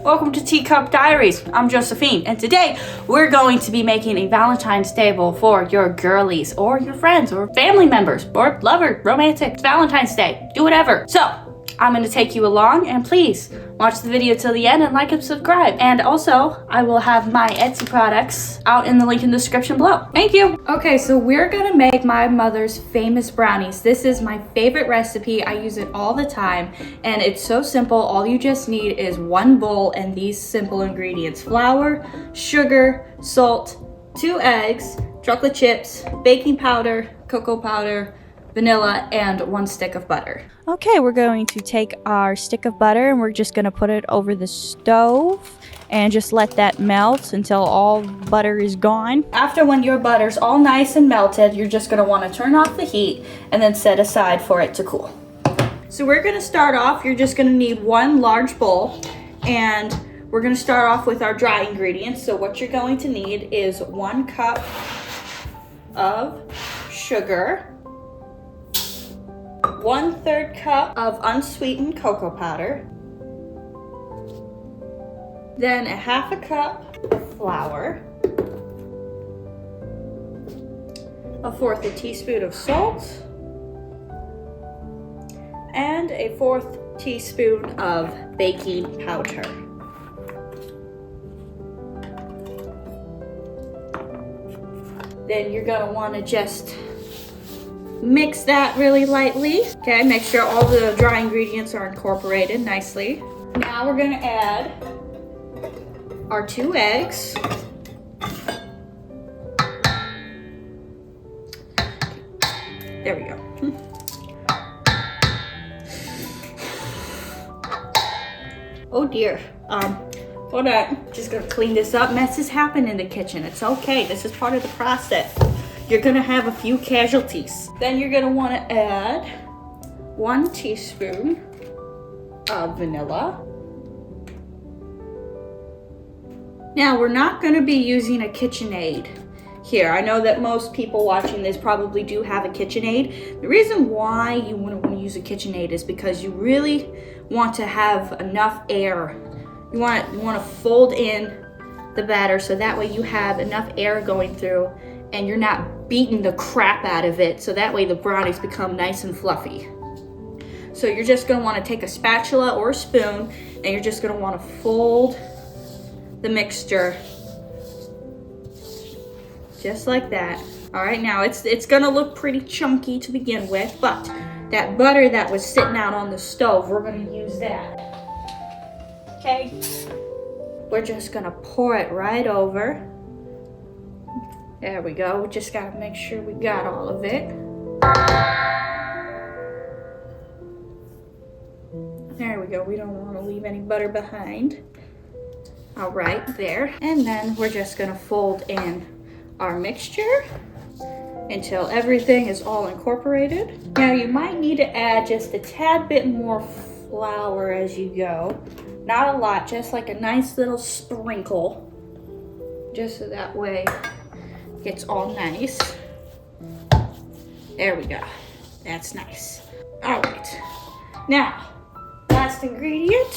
welcome to Teacup Diaries. I'm Josephine, and today we're going to be making a Valentine's table for your girlies, or your friends, or family members, or lover, romantic. It's Valentine's Day, do whatever. So, I'm going to take you along, and please watch the video till the end and like and subscribe. And also, I will have my Etsy products out in the link in the description below. Thank you. Okay, so we're gonna make my mother's famous brownies. This is my favorite recipe. I use it all the time, and it's so simple. All you just need is one bowl and these simple ingredients: flour, sugar, salt, 2 eggs, chocolate chips, baking powder, cocoa powder, vanilla, and 1 stick of butter. Okay, we're going to take our stick of butter and we're just going to put it over the stove and just let that melt until all butter is gone. After when your butter's all nice and melted, you're just going to want to turn off the heat and then set aside for it to cool. So we're going to start off, you're just going to need 1 large bowl, and we're going to start off with our dry ingredients. So what you're going to need is 1 cup of sugar, 1/3 cup of unsweetened cocoa powder, then 1/2 cup of flour, 1/4 teaspoon of salt, and 1/4 teaspoon of baking powder. Then you're gonna wanna just mix that really lightly. Okay, make sure all the dry ingredients are incorporated nicely. Now we're gonna add our 2 eggs. There we go. Oh dear. Hold on. Just gonna clean this up. Messes happen in the kitchen. It's okay. This is part of the process. You're gonna have a few casualties. Then you're gonna wanna add 1 teaspoon of vanilla. Now, we're not gonna be using a KitchenAid here. I know that most people watching this probably do have a KitchenAid. The reason why you wouldn't want to use a KitchenAid is because you really want to have enough air. You want to fold in the batter so that way you have enough air going through and you're not beating the crap out of it, so that way the brownies become nice and fluffy. So you're just gonna wanna take a spatula or a spoon and you're just gonna wanna fold the mixture just like that. All right, now it's gonna look pretty chunky to begin with, but that butter that was sitting out on the stove, we're gonna use that. Okay, we're just gonna pour it right over. There we go. We just gotta make sure we got all of it. There we go. We don't want to leave any butter behind. All right, there. And then we're just gonna fold in our mixture until everything is all incorporated. Now you might need to add just a tad bit more flour as you go. Not a lot, just like a nice little sprinkle. Just so that way it's all nice. There we go. That's nice. All right. Now, last ingredient,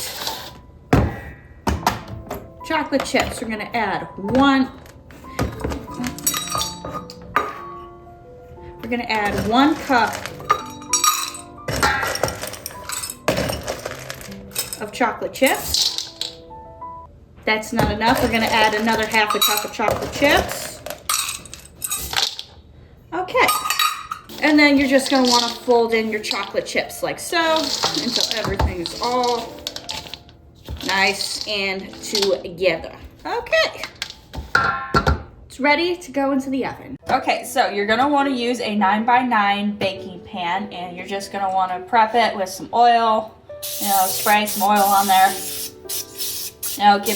chocolate chips. We're gonna add 1 cup of chocolate chips. That's not enough. We're gonna add another 1/2 cup of chocolate chips. Okay, and then you're just gonna wanna fold in your chocolate chips like so until everything is all nice and together. Okay, it's ready to go into the oven. Okay, so you're gonna wanna use a 9x9 baking pan, and you're just gonna wanna prep it with some oil, spray some oil on there.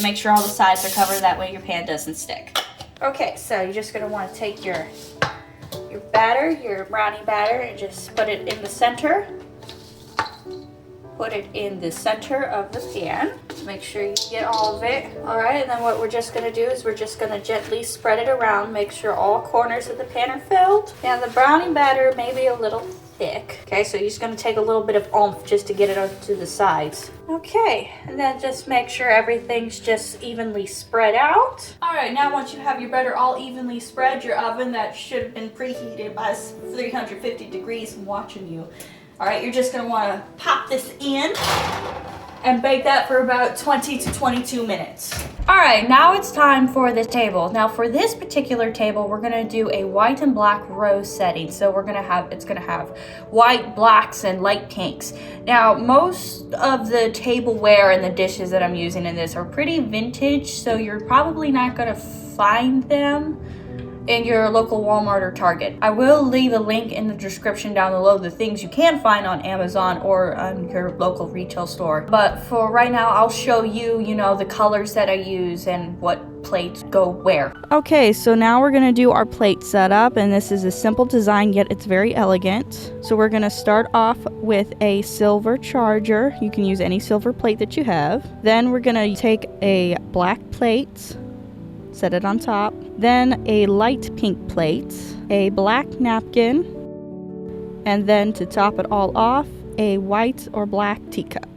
Make sure all the sides are covered, that way your pan doesn't stick. Okay, so you're just gonna wanna take your batter, your brownie batter, and just put it in the center. Put it in the center of the pan. Make sure you get all of it. All right, and then what we're just gonna do is we're just gonna gently spread it around. Make sure all corners of the pan are filled. Now the brownie batter may be a little thick. Okay, so you're just gonna take a little bit of oomph just to get it up to the sides. Okay, and then just make sure everything's just evenly spread out. All right, now once you have your butter all evenly spread, your oven that should have been preheated by 350 degrees and watching you. All right, you're just gonna wanna pop this in and bake that for about 20 to 22 minutes. All right, now it's time for the table. Now for this particular table, we're gonna do a white and black rose setting. So it's gonna have white, blacks, and light pinks. Now, most of the tableware and the dishes that I'm using in this are pretty vintage, so you're probably not gonna find them in your local Walmart or Target. I will leave a link in the description down below, the things you can find on Amazon or on your local retail store. But for right now, I'll show you, the colors that I use and what plates go where. Okay, so now we're gonna do our plate setup, and this is a simple design, yet it's very elegant. So we're gonna start off with a silver charger. You can use any silver plate that you have. Then we're gonna take a black plate, set it on top, then a light pink plate, a black napkin, and then to top it all off, a white or black teacup.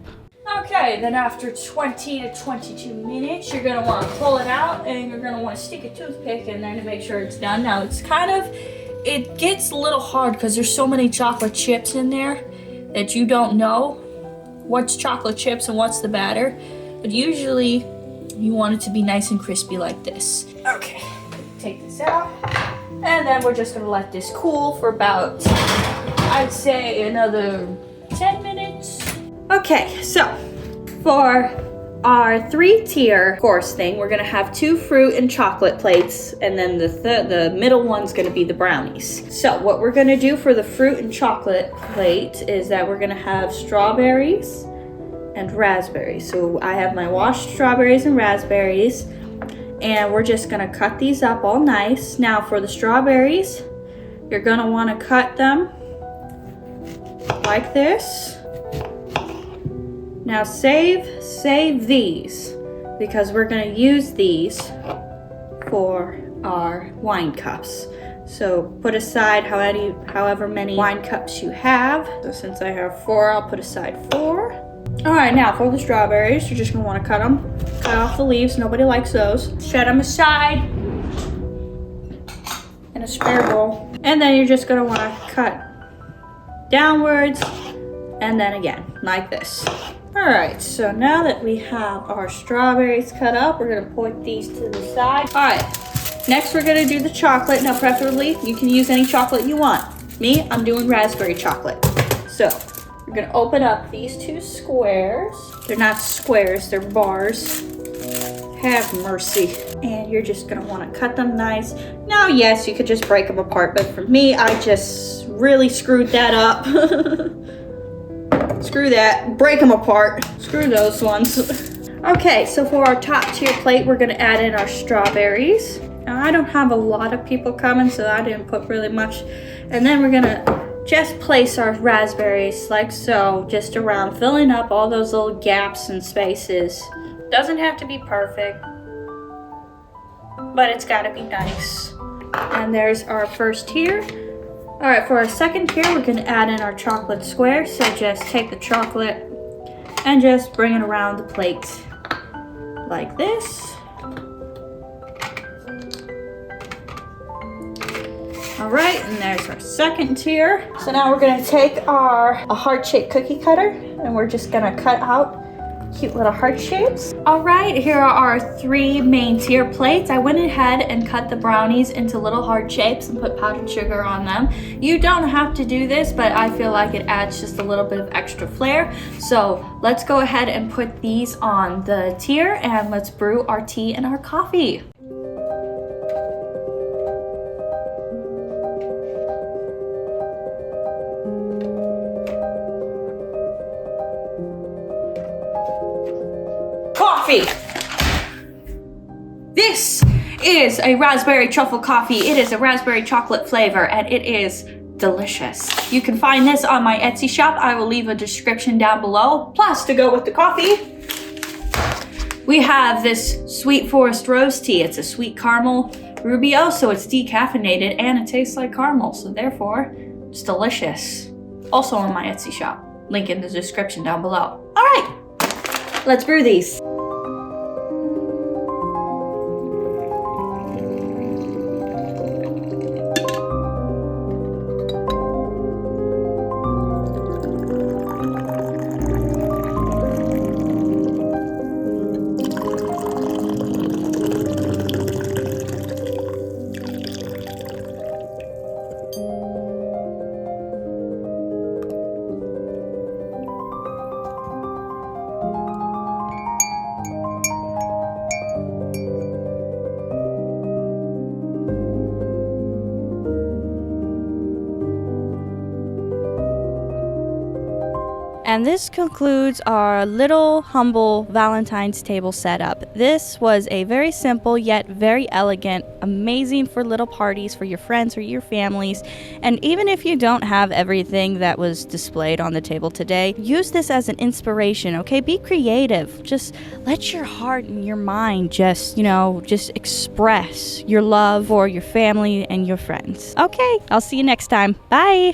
Okay, then after 20 to 22 minutes, you're gonna wanna pull it out and you're gonna wanna stick a toothpick in there to make sure it's done. Now it gets a little hard because there's so many chocolate chips in there that you don't know what's chocolate chips and what's the batter, but usually you want it to be nice and crispy like this. Okay, take this out. And then we're just gonna let this cool for about, I'd say another 10 minutes. Okay, so for our 3-tier course thing, we're gonna have 2 fruit and chocolate plates, and then the middle one's gonna be the brownies. So what we're gonna do for the fruit and chocolate plate is that we're gonna have strawberries and raspberries. So I have my washed strawberries and raspberries, and we're just gonna cut these up all nice. Now for the strawberries, you're gonna wanna cut them like this. Now save these, because we're gonna use these for our wine cups. So put aside however many wine cups you have. So since I have 4, I'll put aside 4. All right, now for the strawberries, you're just gonna wanna cut off the leaves. Nobody likes those. Set them aside in a spare bowl. And then you're just gonna wanna cut downwards and then again, like this. All right, so now that we have our strawberries cut up, we're gonna put these to the side. All right, next we're gonna do the chocolate. Now preferably, you can use any chocolate you want. Me, I'm doing raspberry chocolate. So, we're gonna open up these 2 squares. They're not squares, they're bars. Have mercy. And you're just gonna wanna cut them nice. Now, yes, you could just break them apart, but for me, I just really screwed that up. Screw that, break them apart. Screw those ones. Okay, so for our top tier plate, we're gonna add in our strawberries. Now, I don't have a lot of people coming, so I didn't put really much. And then we're gonna just place our raspberries like so, just around, filling up all those little gaps and spaces. Doesn't have to be perfect, but it's gotta be nice. And there's our first tier. All right, for our second tier, we're gonna add in our chocolate square. So just take the chocolate and just bring it around the plate like this. All right, and there's our second tier. So now we're gonna take a heart-shaped cookie cutter, and we're just gonna cut out cute little heart shapes. All right, here are our 3 main tier plates. I went ahead and cut the brownies into little heart shapes and put powdered sugar on them. You don't have to do this, but I feel like it adds just a little bit of extra flair. So let's go ahead and put these on the tier, and let's brew our tea and our coffee. Coffee. This is a raspberry truffle coffee. It is a raspberry chocolate flavor, and it is delicious. You can find this on my Etsy shop. I will leave a description down below. Plus, to go with the coffee, we have this Sweet Forest Rose Tea. It's a sweet caramel Rubio, so it's decaffeinated and it tastes like caramel, so therefore, it's delicious. Also on my Etsy shop. Link in the description down below. All right, let's brew these. And this concludes our little humble Valentine's table setup. This was a very simple yet very elegant, amazing for little parties for your friends or your families. And even if you don't have everything that was displayed on the table today, use this as an inspiration, okay? Be creative. Just let your heart and your mind just express your love for your family and your friends. Okay, I'll see you next time. Bye!